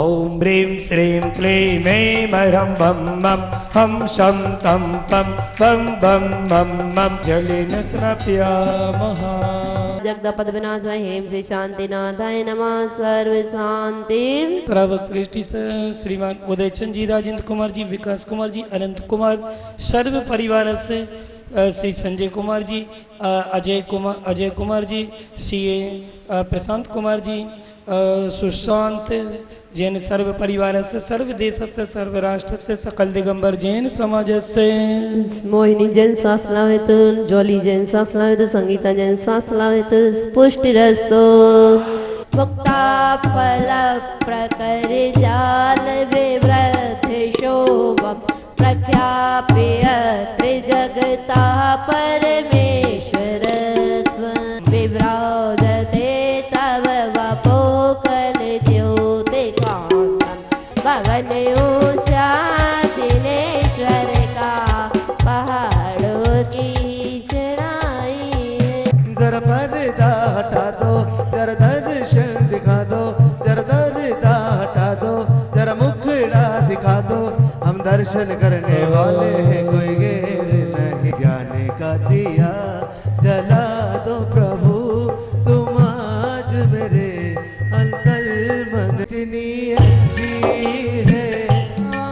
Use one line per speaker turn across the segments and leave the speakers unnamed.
ओम ह्रीं श्रीं क्लीं ऐं मरं बम मम हम शम तम पम बम बम मम मम जलेन स्नापयामः।
जगदपद विनाशाय हेम श्री शांतिनाथाय नमः। सर्व शांति।
श्रावक श्रेष्ठी श्रीमान उदयचंद जी, राजेंद्र कुमार जी, विकास कुमार जी, अनंत कुमार, सर्व परिवार से श्री संजय कुमार जी, अजय कुमार जी, सीए प्रशांत कुमार जी, सुशांत जैन सर्व परिवार से, सर्व देश से, सर्व राष्ट्र से, सकल दिगंबर जैन समाज से,
मोहिनी जैन स्वास्थ्य ज्वाली जैन स्वास्थ्य संगीता जैन स्वास्थ्य पुष्टिरस्तो। भुक्ता फल प्रकर जाल विव्रत शोभम प्रख्याप्य त्रिजगता परमेश्वर विभ्राजते तव वपोकल द्योतिकांतम भवन ऊंचा दिनेश्वर का पहाड़ों की चढ़ाई।
जरा पर्दा हटा दो, जरा दर्शन दिखा दो, जरा पर्दा हटा दो, जरा मुखड़ा दिखा दो। हम दर्शन करने वाले हैं, कोई गैर नहीं। ज्ञान का दिया जला दो प्रभु, तुम आज मेरे अंतर मन। कितनी अच्छी है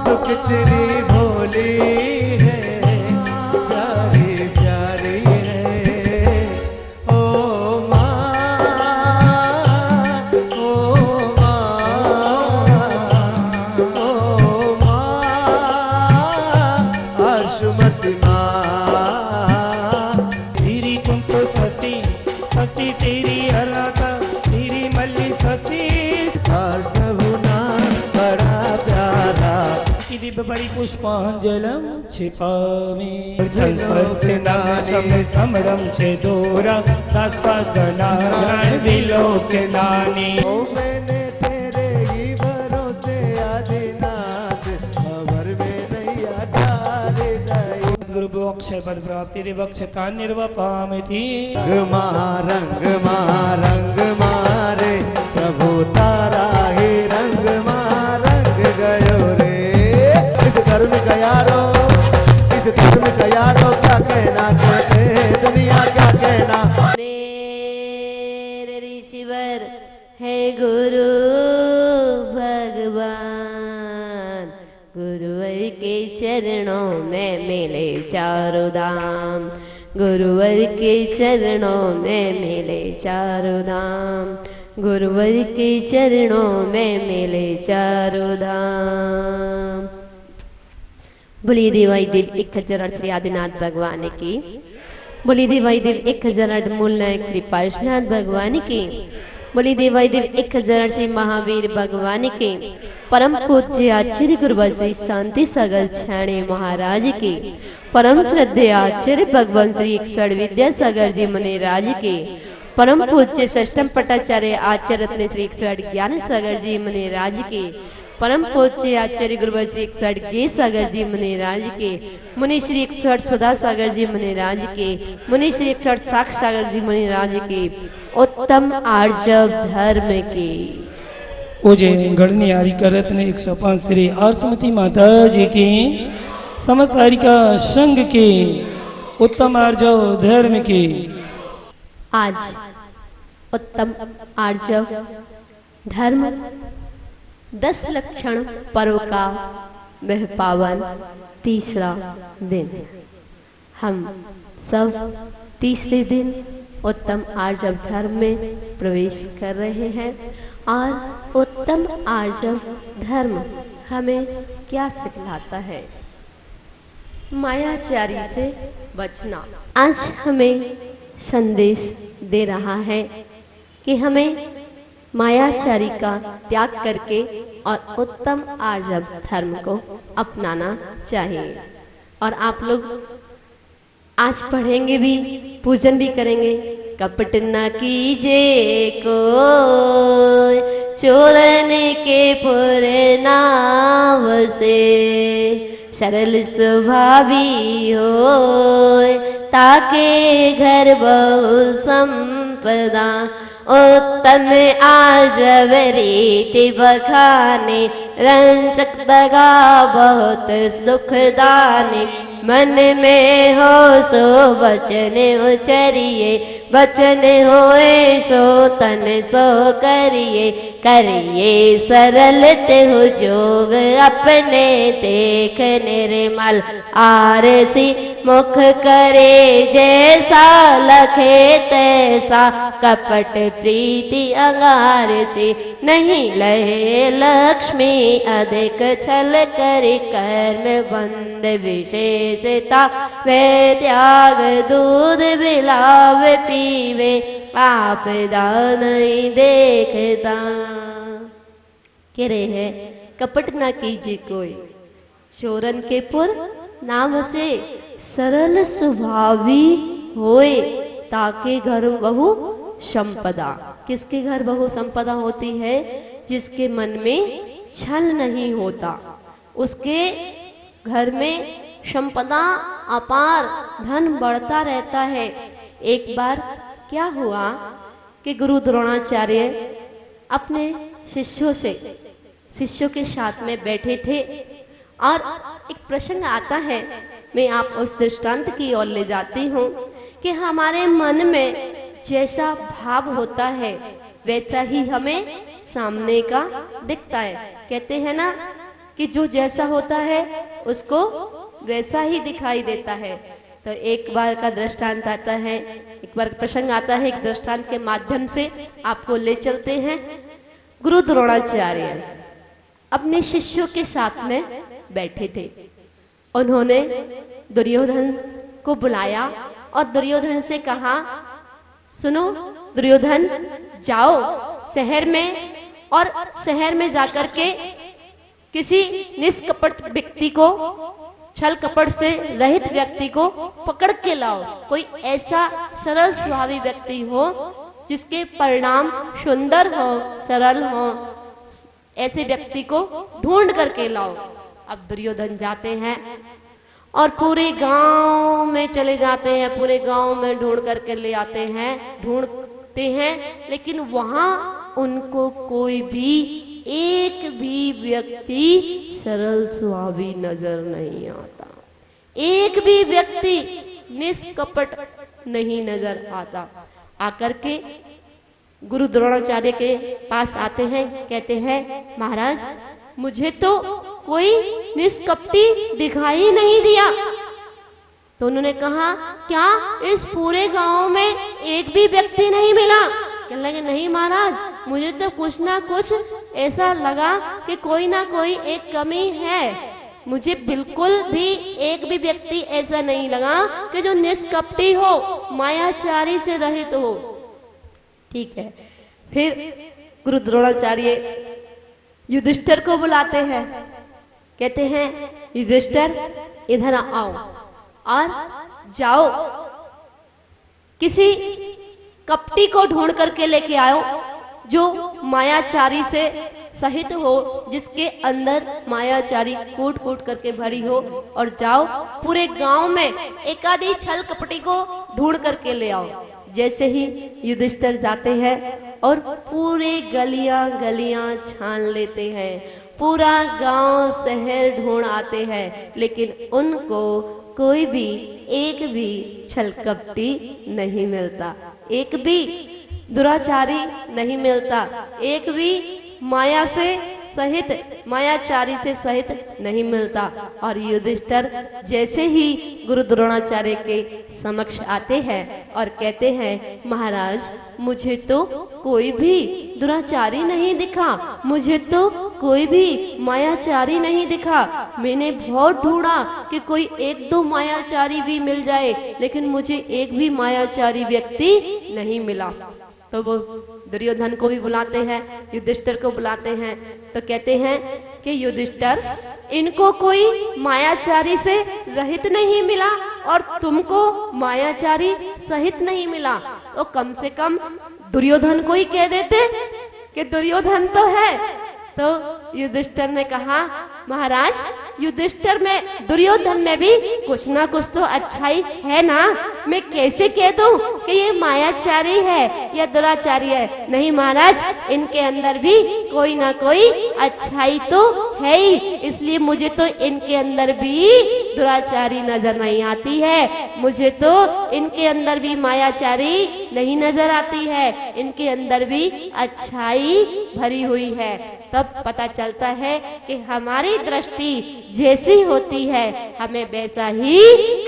तो कितनी भोली है, प्यारी प्यारी है। ओ माँ, ओ माँ, ओ माँ, आशुमती माँ।
तेरी तुमको स्वस्ति स्वस्ति तेरी हरनाथा तेरी मल्ली स्वस्ति।
प्रभु नाम बड़ा प्यारा,
दिव्य बड़ी पुष्पांजलम छिपामि संस्पर्शनम शम समरम चेदोरा तास्वादना ग्रहण विलोकनानि।
ओ मैंने तेरे ही भरोसे आदिनाथ, खबर में नैया डाल दई।
गुरु अक्षय पद प्राप्ति दिवक्षता निर्वपामिति।
रंग मारे प्रभु तारा ही रंग मारंग गयो रे। इस धर्म का यारो, इस धर्म का यारो, क्या कहना कहते दुनिया क्या कहना।
मेरे ऋषिवर है गुरु भगवान, गुरुवर के चरणों में मिले चारों धाम। गुरुवर के चरणों में मिले चारों धाम। गुरुवर के चरणों में मिले चारों धाम। बोलिए देवाई देव 1000 श्री आदिनाथ भगवान की। बोलिए देवाई देव 1000 मूल नायक श्री पार्श्वनाथ भगवान की। बोलिए देवाई देव 1000 श्री महावीर भगवान के। परम पूज्य आचार्य गुरु श्री शांति सागर छाणे महाराज के। परम श्रद्धेय आचार्य भगवान श्री षड विद्यासागर जी मुनि राज के। परम पूज्य षष्ठम पटाचार्य आचार्य रत्न श्री षड ज्ञान सागर जी मुनि राज के। परम पूज्य आचार्य गुरु श्री षड गे सागर जी मुनि राज के। मुनि श्री षड सुधा सागर जी मुनि राज के। मुनि श्री षड साक्ष सागर जी मुनि राज के। उत्तम आर्जव धर्म के।
ओजे गढ़नी हरिका रत्न 105 श्री आरसमती माता जी की। समस्त हरिका संघ की। उत्तम आर्जव धर्म की।
आज उत्तम आर्जव धर्म 10 लक्षण पर्व का वह पावन तीसरा दिन। हम सब तीसरे दिन उत्तम आर्जव धर्म में प्रवेश कर रहे हैं। और उत्तम आर्जव धर्म हमें क्या सिखलाता है? मायाचारी से बचना। आज हमें संदेश दे रहा है कि हमें मायाचारी का त्याग करके और उत्तम आर्जव धर्म को अपनाना चाहिए। और आप लोग आज पढ़ेंगे भी, पूजन भी करेंगे। कपट न कीजे को चोरन के पुर नाव से, सरल स्वभावी हो ताके घर बहु संपदा, तन आजव रीति बखाने, रंजक दगा बहुत दुखदाने। मन में हो सो वचन उचरिए, वचन होए सो तन सो करिए। करिए सरल तेहु जोग अपने, देख निर्मल आरसी मुख करे। जैसा लखे तैसा कपट प्रीति अंगार से। नहीं लहे लक्ष्मी अधिक छल करि, कर्म बंद विशेषता वे त्याग। दूध बिलाव पीवे, आप दान नहीं देखता। कह रहे हैं कपट ना कीजिए कोई, चोरन के पुर नाम से सरल स्वभावी होए। ताके घर बहु संपदा। किसके घर बहु संपदा होती है? जिसके मन में छल नहीं होता, उसके घर में संपदा अपार धन बढ़ता रहता है। एक बार क्या हुआ कि गुरु द्रोणाचार्य अपने शिष्यों के साथ में बैठे थे और एक प्रसंग आता है। मैं आप उस दृष्टांत की ओर ले जाती हूँ कि हमारे मन में जैसा भाव होता है वैसा ही हमें सामने का दिखता है। कहते हैं ना कि जो जैसा होता है उसको वैसा ही दिखाई देता है। तो एक बार का दृष्टांत आता है, एक बार प्रसंग आता है, एक दृष्टांत के माध्यम से आपको ले चलते हैं। गुरु द्रोणाचार्य अपने शिष्यों के साथ में बैठे थे। उन्होंने दुर्योधन को बुलाया और दुर्योधन से कहा, सुनो दुर्योधन, जाओ शहर में और शहर में जाकर के किसी निष्कपट व्यक्ति को, छल कपट से रहित व्यक्ति को पकड़ के लाओ। कोई ऐसा सरल स्वभावी व्यक्ति हो जिसके परिणाम सुंदर हो, सरल हो, ऐसे व्यक्ति को ढूंढ करके लाओ। अब दुर्योधन जाते हैं और पूरे गांव में चले जाते हैं, पूरे गांव में ढूंढ करके ले आते हैं, ढूंढते हैं, लेकिन वहां उनको कोई भी एक भी व्यक्ति सरल स्वभावी नजर नहीं आता। एक भी व्यक्ति निष्कपट नहीं नजर आता। आकर के गुरु द्रोणाचार्य के पास आते हैं, कहते हैं महाराज मुझे तो कोई निष्कपटी दिखाई नहीं दिया। तो उन्होंने कहा क्या इस पूरे गांव में एक भी व्यक्ति नहीं मिला? कहने लगे नहीं महाराज, मुझे तो कुछ ना कुछ ऐसा लगा कि कोई ना कोई एक कमी है। मुझे बिल्कुल भी एक भी व्यक्ति ऐसा नहीं लगा कि जो निष्कपटी हो, मायाचारी से रहित हो। ठीक है, फिर गुरु द्रोणाचार्य युधिष्ठिर को बुलाते हैं, कहते हैं युधिष्ठिर इधर आओ और जाओ किसी कपटी को ढूंढ करके लेके आओ जो मायाचारी से सहित हो, जिसके अंदर मायाचारी कूट कूट करके भरी हो, और जाओ पूरे गांव में एक आधी छल कपटी को ढूंढ करके ले आओ। जैसे ही युधिष्ठिर जाते हैं और पूरे गलियां गलियां छान लेते हैं, पूरा गांव शहर ढूंढ आते हैं, लेकिन उनको कोई भी एक भी छलकपटी नहीं मिलता, एक भी दुराचारी नहीं मिलता, एक भी माया से सहित, मायाचारी से सहित नहीं मिलता। और युधिष्ठिर जैसे ही गुरु द्रोणाचार्य के समक्ष आते हैं और कहते हैं महाराज मुझे तो कोई भी दुराचारी नहीं दिखा, मुझे तो कोई भी मायाचारी नहीं दिखा। मैंने बहुत ढूंढा कि कोई एक दो मायाचारी भी मिल जाए, लेकिन मुझे एक भी मायाचारी व्यक्ति नहीं मिला। तो वो दुर्योधन को भी बुलाते हैं, युधिष्ठिर को बुलाते हैं, तो कहते हैं कि युधिष्ठिर इनको कोई मायाचारी से रहित नहीं मिला और तुमको मायाचारी सहित नहीं मिला, तो कम से कम दुर्योधन को ही कह देते कि दुर्योधन तो है। तो युधिष्ठिर ने कहा महाराज युधिष्ठिर में, दुर्योधन में भी कुछ ना कुछ तो अच्छाई है ना। मैं कैसे कह दूं कि ये मायाचारी है या दुराचारी है? नहीं महाराज, इनके अंदर भी कोई ना कोई अच्छाई तो है ही, इसलिए मुझे तो इनके अंदर भी दुराचारी नजर नहीं आती है। मुझे तो इनके अंदर भी मायाचारी नहीं नजर आती है, इनके अंदर भी अच्छाई भरी हुई है। तब पता चलता है कि हमारी दृष्टि जैसी होती है हमें वैसा ही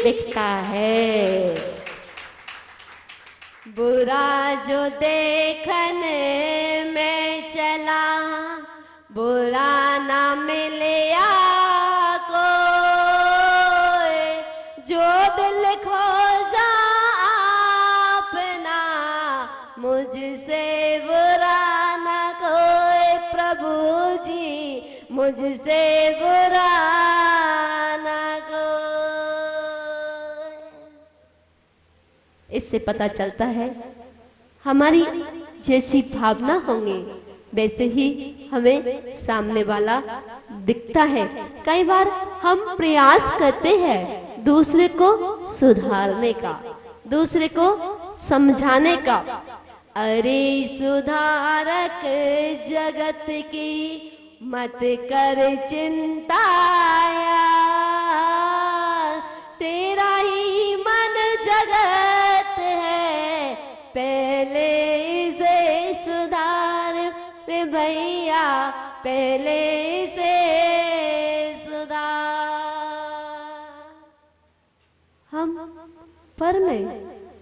दिखता है। बुरा जो देखने में चला, बुरा ना मिले कोई, जो दिल खो जा अपना, मुझसे बुरा ना कोई प्रभु जी, मुझसे बुरा ना कोई। इससे पता चलता है हमारी जैसी भावना होंगी वैसे ही हमें सामने वाला दिखता है। कई बार हम प्रयास करते हैं दूसरे को सुधारने का, दूसरे को समझाने का। अरे सुधारक जगत की मत कर चिंता यार, तेरा ही मन जगत है, पहले इसे सुधार रे भैया, पहले इसे सुधार। हम पर में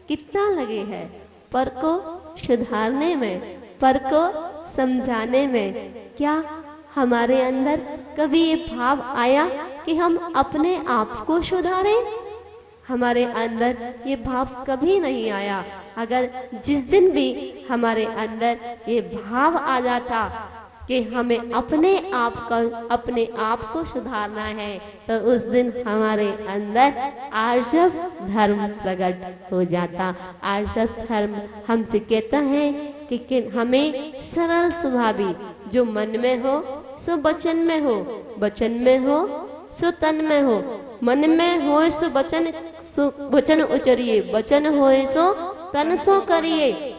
कितना लगे हैं, पर को सुधारने में, पर को समझाने में। क्या हमारे अंदर कभी ये भाव आया कि हम अपने आप को सुधारें? हमारे अंदर ये भाव कभी नहीं आया। अगर जिस दिन भी हमारे अंदर ये भाव आ जाता कि हमें अपने आप को सुधारना है, तो उस दिन हमारे अंदर आर्षव धर्म प्रकट हो जाता। आर्षव धर्म हमसे कहता है कि हमें सरल स्वभावी, जो मन में हो सो वचन में हो, वचन में हो सो तन में हो, मन में हो सो वचन उचरिए, वचन होए सो तन सो करिए।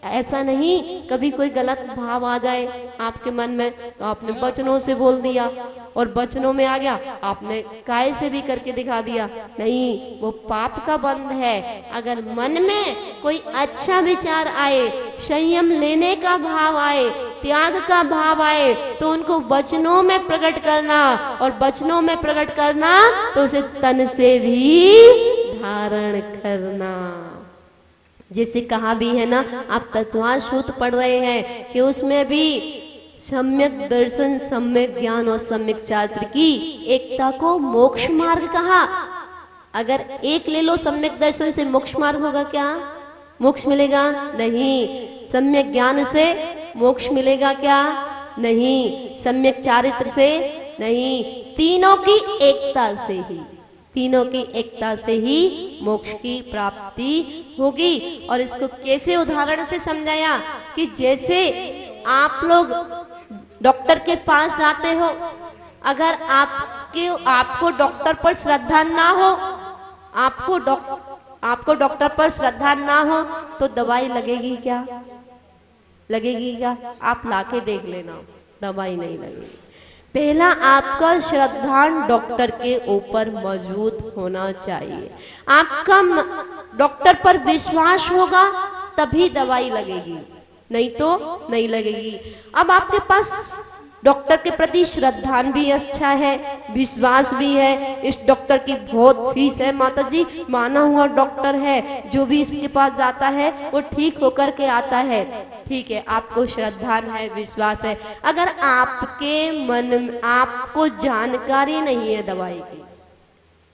ऐसा नहीं कभी कोई गलत भाव आ जाए आपके मन में तो आपने वचनों से बोल दिया, और वचनों में आ गया आपने काय से भी करके दिखा दिया। नहीं, वो पाप का बंध है। अगर मन में कोई अच्छा विचार आए, संयम लेने का भाव आए, त्याग का भाव आए, तो उनको वचनों में प्रकट करना, और वचनों में प्रकट करना तो उसे तन से भी धारण करना। जिसे कहा भी है ना, आप तत्वार सूत्र पढ़ रहे हैं कि उसमें भी सम्यक दर्शन, सम्यक ज्ञान और सम्यक चारित्र की एकता को मोक्ष मार्ग कहा। अगर एक ले लो, सम्यक दर्शन से मोक्ष मार्ग होगा क्या? मोक्ष मिलेगा? नहीं। सम्यक ज्ञान से मोक्ष मिलेगा क्या? नहीं। सम्यक चारित्र से नहीं। तीनों की एकता से ही, तीनों की एकता से ही मोक्ष की प्राप्ति होगी। और इसको कैसे उदाहरण से समझाया कि जैसे आप लोग डॉक्टर के पास जाते हो, अगर आपको डॉक्टर पर श्रद्धा ना हो, आपको डॉक्टर पर श्रद्धा ना हो तो दवाई लगेगी क्या? लगेगी क्या? आप लाके देख लेना, दवाई नहीं लगेगी। पहला आपका श्रद्धा डॉक्टर के ऊपर मजबूत होना चाहिए। आपका डॉक्टर पर विश्वास होगा तभी दवाई लगेगी, नहीं तो नहीं लगेगी। अब आपके पास डॉक्टर के प्रति श्रद्धा भी अच्छा है, विश्वास भी है, इस डॉक्टर की बहुत फीस है माता जी, माना हुआ डॉक्टर है, जो भी इसके पास जाता है वो ठीक होकर के आता है। ठीक है, आपको श्रद्धा है, विश्वास है। अगर आपके मन में आपको जानकारी नहीं है दवाई की,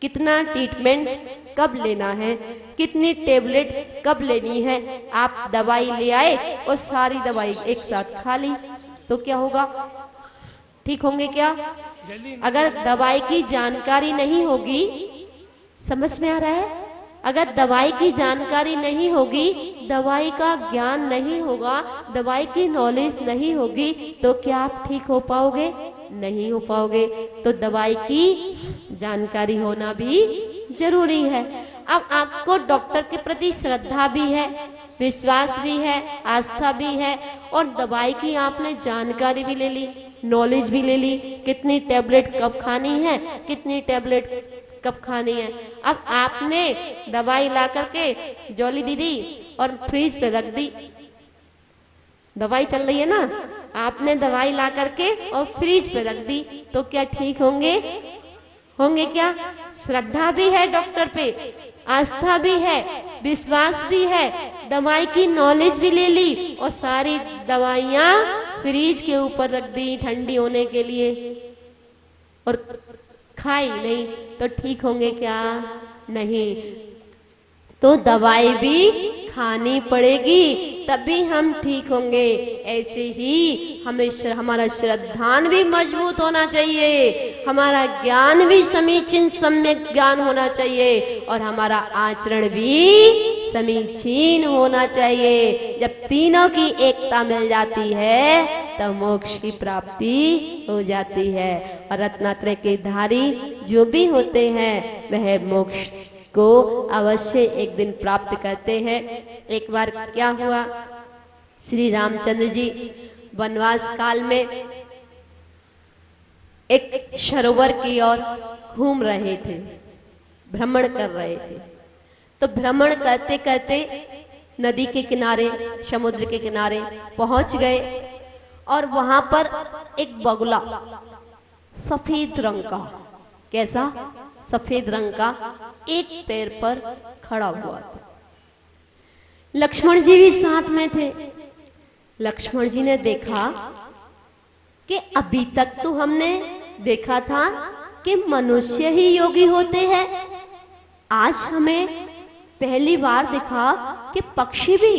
कितना ट्रीटमेंट कब लेना है, कितनी टेबलेट कब लेनी है, आप दवाई ले आए और सारी दवाई एक साथ खा ली तो क्या होगा? ठीक होंगे क्या? अगर दवाई की जानकारी नहीं होगी, समझ में आ रहा है? अगर दवाई की जानकारी नहीं होगी, दवाई का ज्ञान नहीं होगा, दवाई की नॉलेज नहीं होगी, तो क्या आप ठीक हो पाओगे? नहीं हो पाओगे। तो दवाई की जानकारी होना भी जरूरी है। अब आपको डॉक्टर के प्रति श्रद्धा भी है, विश्वास भी है, आस्था भी है, और दवाई की आपने जानकारी भी ले ली, नॉलेज भी ले ली, कितनी टैबलेट कब खानी है, कितनी टैबलेट कब खानी है। अब आपने दवाई ला करके जॉली दीदी और फ्रिज पे रख दी, दवाई चल रही है ना, आपने दवाई ला करके और फ्रिज पे रख दी, तो क्या ठीक होंगे? होंगे क्या? श्रद्धा भी है डॉक्टर पे, आस्था भी है, विश्वास भी है, दवाई की नॉलेज भी ले ली, और सारी दवाइयां फ्रिज के ऊपर रख दी ठंडी होने के लिए, और खाई नहीं, तो ठीक होंगे क्या? नहीं। तो दवाई भी खानी पड़ेगी, तभी हम ठीक होंगे। ऐसे ही हमें हमारा श्रद्धान भी मजबूत होना चाहिए, हमारा ज्ञान भी समीचीन सम्यक ज्ञान होना चाहिए, और हमारा आचरण भी समीचीन होना चाहिए। जब तीनों की एकता मिल जाती है तब मोक्ष की प्राप्ति हो जाती है। और रत्नात्रय के धारी जो भी होते हैं वह मोक्ष को अवश्य एक दिन प्राप्त करते हैं। एक बार क्या हुआ, श्री रामचंद्र जी वनवास काल में एक सरोवर की ओर घूम रहे थे, भ्रमण कर रहे थे। तो भ्रमण करते करते नदी के किनारे, समुद्र के किनारे पहुंच गए, और वहां पर एक बगुला सफेद रंग का, कैसा? सफेद रंग का, एक पैर पर खड़ा हुआ था। लक्ष्मण जी भी साथ में थे। लक्ष्मण जी ने देखा कि अभी तक तो हमने देखा था कि मनुष्य ही योगी होते हैं, आज हमें पहली बार दिखा कि पक्षी भी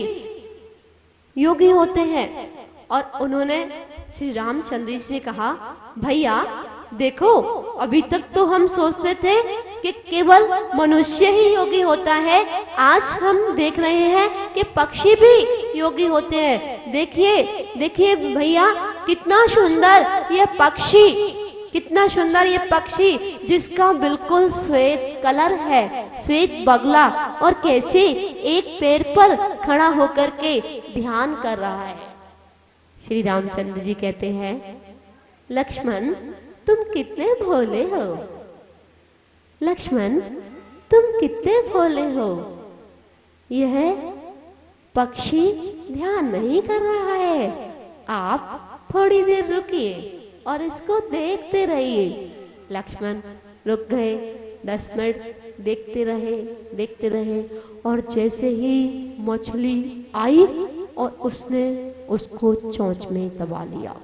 योगी होते हैं। और उन्होंने श्री रामचंद्र जी से कहा, भैया देखो, अभी तक तो हम सोचते थे कि केवल मनुष्य ही योगी होता है, आज हम देख रहे हैं कि पक्षी भी योगी होते हैं। देखिए देखिए भैया, कितना सुंदर ये पक्षी, कितना सुंदर ये पक्षी, जिसका बिल्कुल श्वेत कलर है, श्वेत बगला, और कैसे एक पैर पर खड़ा होकर के ध्यान कर रहा है। श्री रामचंद्र जी कहते हैं, लक्ष्मण तुम कितने भोले हो, लक्ष्मण तुम कितने भोले हो। यह पक्षी ध्यान नहीं कर रहा है, आप थोड़ी देर रुकिए और इसको देखते रहिए। लक्ष्मण रुक गए, 10 मिनट देखते रहे, और जैसे ही मछली आई और उसने उसको चोंच में दबा लिया।